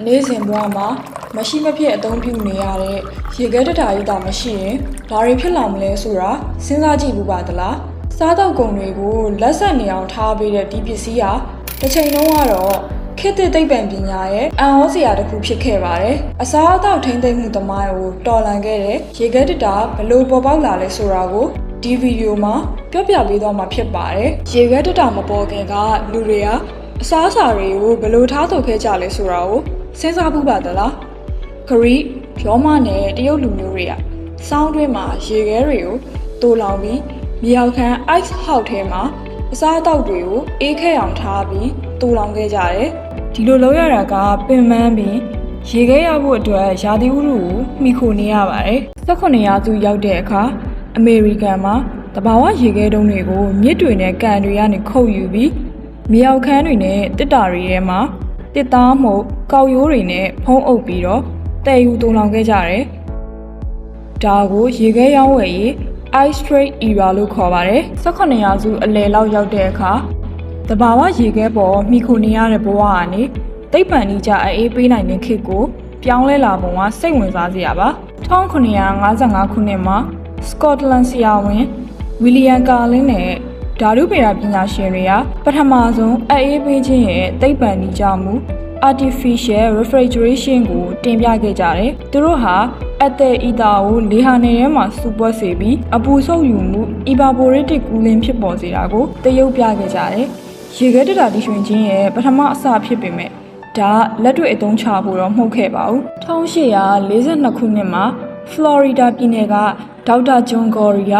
နေ့စဉ်ဘဝမှာမရှိမဖြစ်အသုံးပြုနေရတဲ့ရေခဲတတားကြီးတောင်မရှိရင်ဘာတွေဖြစ်လာမလဲဆိုတာစဉ်းစားကြည့်ဘူးပါသလားစားတော့ကုန်တွေကိုလက်ဆက်နေအောင်ထားပေးတဲ့ဒီပစ္စည်းဟာတစ်ချိန်လုံးကတော့ခေတ်သစ်သိပ္ပံပညာရဲ့အံ့ဩစရာတစ်ခုဖြစ်ခဲ့ပါတယ်အစားအသောက်ထိန်းသိမ်းမှုသမိုင်းကိုတော်လှန်ခဲ့တဲ့ရေခဲတတားဘလို့ပေါ်ပေါက်လာလဲဆိုတာကိုဒီဗီဒီယိုမှာပြောပြပေးသွားမှာဖြစ်ပါတယ်ရေခဲတတားမပေါ်ခင်ကလူတွေကအစားအစာတွေကိုဘလို့ထားထုတ်ခဲ့ကြလဲဆိုတာကိုစဉ်းစားဘူးပါသလားခရီးရောမနဲ့တရုတ်လူမျိုးတွေကစောင်းတွင်းမှာရေခဲတွေကိုတိုးလောင်ပြီးမြေအောက်ခံ ice house ထဲမှာအစားအသောက်တွေကိုအေးခဲအောင်ထားပြီးတိုးလောင်ခဲ့ကြတယ်ဒီလိုလုပ်ရတာကပင်ပန်းပြီးရေခဲရဖို့အတွက်ရာသီဥတုကိုမှီခိုနေရပါတယ်18ရာစုရောက်တဲ့အခါအမေရိကန်မှာတဘာဝရေခဲတုံးတွေကိုမြစ်တွေနဲ့ကန်တွေကနေခုတ်ယူပြီးမြေအောက်ခန်းတွေနဲ့တစ်တာတွေထဲမှာတစ်သားမှုကောက်ရိုးတွေနဲ့ဖုံးအုပ်ပြီးတော့တည်ယူတုံလောင်ခဲ့ကြတယ်။ဒါကိုရေခဲရောင်းဝယ်ရေး Ice Trade Era လို့ခေါ်ပါတယ်။18ရာစုအလယ်လောက်ရောက်တဲ့အခါတဘာဝရေခဲပေါ်မိခိုနေရတဲ့ဘဝကနေသိပ္ပံနည်းကျအေးပေးနိုင်တဲ့ခေတ်ကိုပြောင်းလဲလာပုံကစိတ်ဝင်စားစရာပါ။1955ခုနှစ်မှာစကော့တလန်ဆရာဝန်ဝီလီယံကာလင်းနဲ့ဓာတုဗေဒပညာရှင်တွေကပထမဆုံးအေးပေးခြင်းရဲ့သိပ္ပံနည်းကျမှု artificial refrigeration ကိုတင်ပြခဲ့ကြတယ်။သူတို့ဟာအသက်အီတာကိုလေဟာနယ်ထဲမှာစုပွက်စေပြီးအပူဆုပ်ယူမှု evaporative cooling ဖြစ်ပေါ်စေတာကိုသရုပ်ပြခဲ့ကြတယ်။ရေခဲတတာတီရွှင်ခြင်းရဲ့ပထမအစဖြစ်ပေမဲ့ဒါလက်တွေ့အသုံးချဖို့တော့မဟုတ်ခဲ့ပါဘူး။1842ခုနှစ်မှာဖလော်ရီဒါပြည်နယ်ကဒေါက်တာဂျွန်ဂေါ်ရီက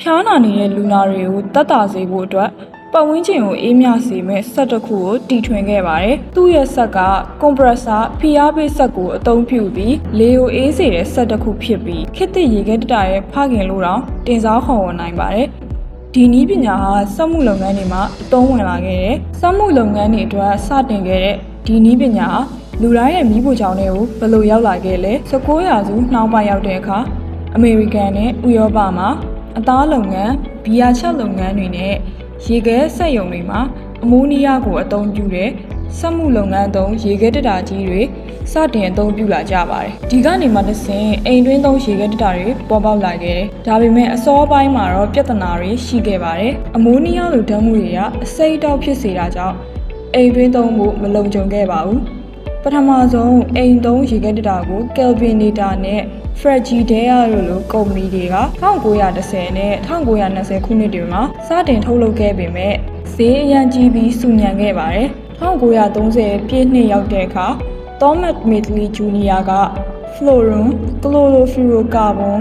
ဖျားနာနေတဲ့လူနာတွေကိုသက်သာစေဖို့အတွက်ပတ်ဝန်းကျင်ကိုအေးမြစေမဲ့စက်တစ်ခုကိုတီထွင်ခဲ့ပါတယ်။သူ့ရဲ့စက်ကကွန်ပရက်ဆာဖိအားပေးစက်ကိုအသုံးပြုပြီးလေကိုအေးစေတဲ့စက်တစ်ခုဖြစ်ပြီးခေတ်သစ်ရေခဲတတာရဲ့ဖခင်လို့တောင်တင်စားခေါ်ဝေါ်နိုင်ပါတယ်။ဒီနည်းပညာဟာစက်မှုလုပ်ငန်းတွေမှာအသုံးဝင်လာခဲ့တဲ့စက်မှုလုပ်ငန်းတွေအတွက်စတင်ခဲ့တဲ့ဒီနည်းပညာဟာလူတိုင်းရဲ့မိဖို့ကြောင့်တွေကိုဘယ်လိုရောက်လာခဲ့လဲ19ရာစုနှောင်းပိုင်းရောက်တဲ့အခါအမေရိကန်နဲ့ဥရောပမှာအသားလုပ်ငန်းဘီယာချက်လုပ်ငန်းတွေနဲ့ရေခဲစက်ရုံတွေမှာအမိုးနီးယားကိုအသုံးပြုတဲ့စက်မှုလုပ်ငန်းသုံးရေခဲတတာကြီးတွေစတင်အသုံးပြုလာကြပါတယ်။ဒီကနေမှတစ်ဆင့်အိမ်တွင်းသုံးရေခဲတတာတွေပေါ်ပေါက်လာခဲ့တယ်။ဒါပေမဲ့အစောပိုင်းမှာတော့ပြဿနာတွေရှိခဲ့ပါတယ်။အမိုးနီးယားလိုဓာတ်ငွေတွေကအစိမ့်အတောက်ဖြစ်စေတာကြောင့်အိမ်တွင်းသုံးဖို့မလုံခြုံခဲ့ပါဘူး။ပထမဆုံးအိမ်သုံးရေခဲတတာကို Kelvinator နဲ့Frigidaire တို့လိုကုမ္ပဏီတွေက1910နဲ့1920ခုနှစ်တွေမှာစတင်ထုတ်လုပ်ခဲ့ပေမဲ့ဈေးအရန်ကြီးပြီးစုညံခဲ့ပါတယ်။1930ပြည့်နှစ်ရောက်တဲ့အခါ Thomas Medley Jr. က Fluorine Chlorofluorocarbon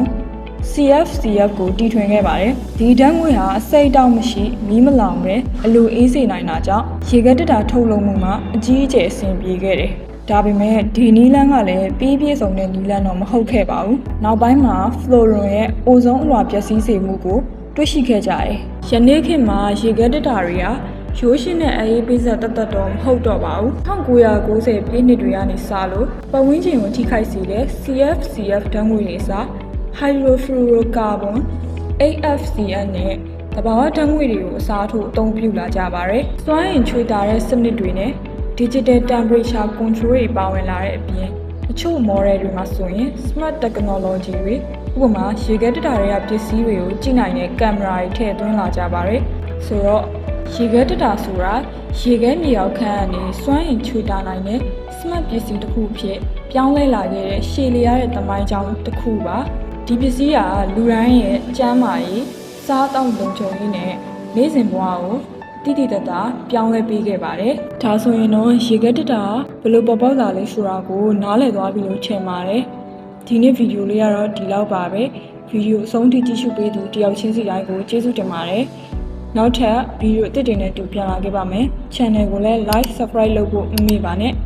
CFCF ကိုတီထွင်ခဲ့ပါတယ်။ဒီဓာတ်ငွေ့ဟာအစိမ့်တောက်မရှိမီးမလောင်ပဲအလိုအေးစေနိုင်တာကြောင့်ရေခဲတတာထုတ်လုပ်မှုမှာအကြီးအကျယ်အဆင်ပြေခဲ့တယ်။ဒါပေမဲ့ဒီနီလန်းကလည်းပြည့်စုံတဲ့နီလန်းတော့မဟုတ်ခဲ့ပါဘူး။နောက်ပိုင်းမှာဖလိုရွန်ရဲ့အိုဇုံအလွှာပျက်စီးစေမှုကိုတွေ့ရှိခဲ့ကြတယ်။ယနေ့ခေတ်မှာရေခဲတတာတွေကရိုးရှင်းတဲ့အေးပေးဆက်တတ်တော့မဟုတ်တော့ပါဘူး။1990ပြည့်နှစ်တွေကနေစလို့ပတ်ဝန်းကျင်ကိုထိခိုက်စေတဲ့ CFCF ဓာတ်ငွေ့တွေအစား Hydrofluorocarbon HFCN နဲ့တဘာဝဓာတ်ငွေ့တွေကိုအစားထိုးအသုံးပြုလာကြပါတယ်။စွမ်းအင်ချွေတာတဲ့စနစ်တွေနဲ့Digital Temperature Control တွေပါဝင်လာတဲ့အပြင်အချို့ model တွေမှာဆိုရင် Smart Technology တွေဥပမာရေခဲတတာတွေကပစ္စည်းတွေကိုကြည့်နိုင်တဲ့ကင်မရာတွေထည့်သွင်းလာကြပါတယ်။ဆိုတော့ရေခဲတတာဆိုတာရေခဲမြေအောက်ခန်းကနေစွမ်းအင်ချွေတာနိုင်တဲ့ Smart ပစ္စည်းတစ်ခုဖြစ်ပြောင်းလဲလာခဲ့တဲ့ရှည်လျားတဲ့သမိုင်းကြောင်းတစ်ခုပါ။ဒီပစ္စည်းကလူတိုင်းရဲ့ကျန်းမာရေးစားသောက်လုံခြုံရေးနဲ့နေ့စဉ်ဘဝကိုတိတိတတ်တာပြောင်းလဲပေးခဲ့ပါတယ်။ဒါဆိုရင်တော့ရေခဲတတာဘယ်လိုပေါ်ပေါက်လာလဲဆိုတာကိုနားလည်သွားပြီလို့ထင်ပါတယ်။ဒီနေ့ဗီဒီယိုလေးကတော့ဒီလောက်ပါပဲ။ဗီဒီယိုအဆုံးထိကြည့်ရှုပေးသူတယောက်ချင်းစီတိုင်းကိုကျေးဇူးတင်ပါတယ်။နောက်ထပ်ဗီဒီယိုအသစ်တွေနဲ့တူပြန်လာခဲ့ပါမယ်။ Channel ကိုလည်း Like Subscribe လုပ်ဖို့မမေ့ပါနဲ့။